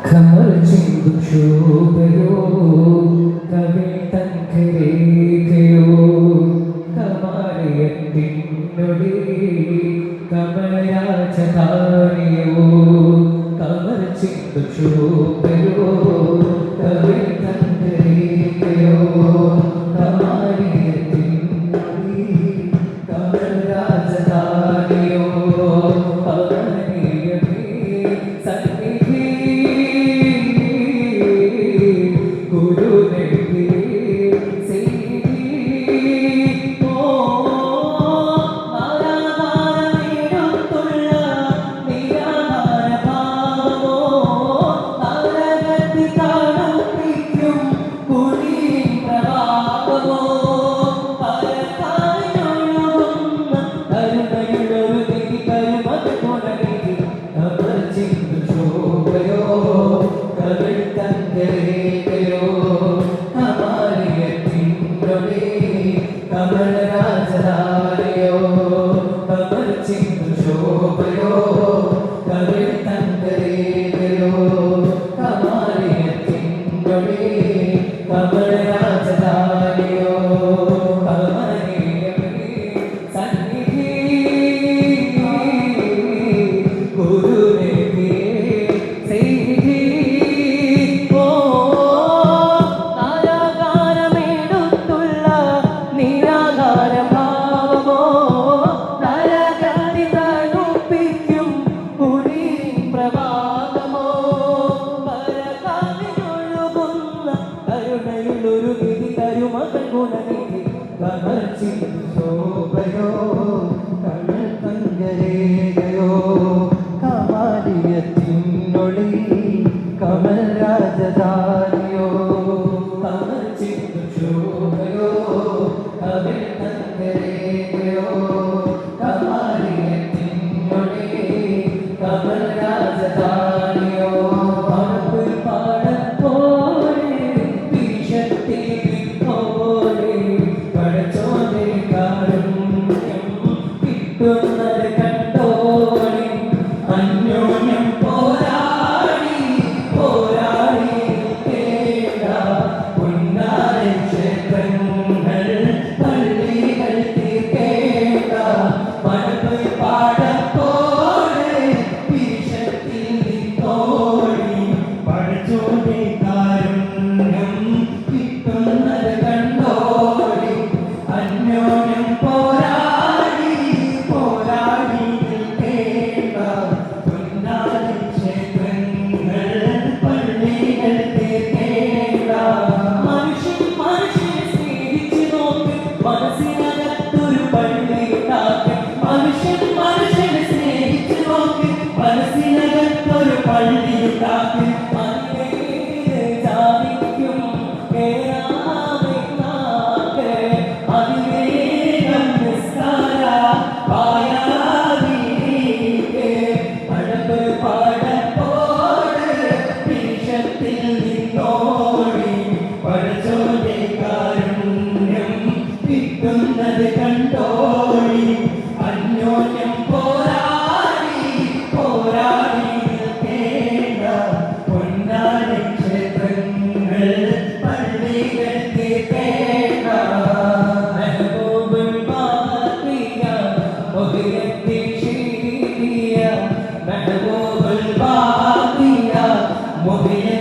കമൽ ചിന്തു ശോഭയോ കവിതൻ കരേകയോ കമാലയത്തിനൊടി കമലരാജധാനിയോ കമൽ ചിന്തു ശോഭയോ കവിതൻ കരേകയോ കമാലയത്തിനൊടി കമലരാജധാനിയോ കമലരാജധാനിയോ കമൽ ചിന്തു ശോഭയോ കവിതൻ കരേകയോ കമാലയത്തിനൊടി കമലരാജധാനിയോ കമനീയമേ സന്നിധി ഗുരുദേവേ സന്നിധി കമൽ ചിന്തു ശോഭയോ കവിതൻ കരേകയോ കമാലയത്തിനൊടി കമലരാജധാനിയോ കമൽ ചിന്തു ശോഭയോ കവിതൻ കരേകയോ കമാലയത്തിനൊടി കമലരാജധാനിയോ അന്യോന്യം പോരാടി പോരാടി പൊന്നാര ക്ഷേത്രങ്ങൾ പള്ളികൾ തീർക്കേണ്ട മഴ പാടത്തോടെ വിഷത്തിൽ നിന്നോടി പഠിച്ചോടെ കാരുണ്യം കിട്ടുന്നത് കണ്ടോടി അന്യോന്യം പോരാടി പോരാടി കണ്ടോടി അന്യോന്യം പോരാടി പോരാടി നിൽക്കേണ്ട പൊന്നാര ക്ഷേത്രങ്ങൾ പള്ളികൾ തീർക്കേണ്ട മെഹബൂബുൽ ബാഖിയ മുഹിയത്തിൻ ശീരിയ മെഹബൂബുൽ ബാഖിയ മുഹിയ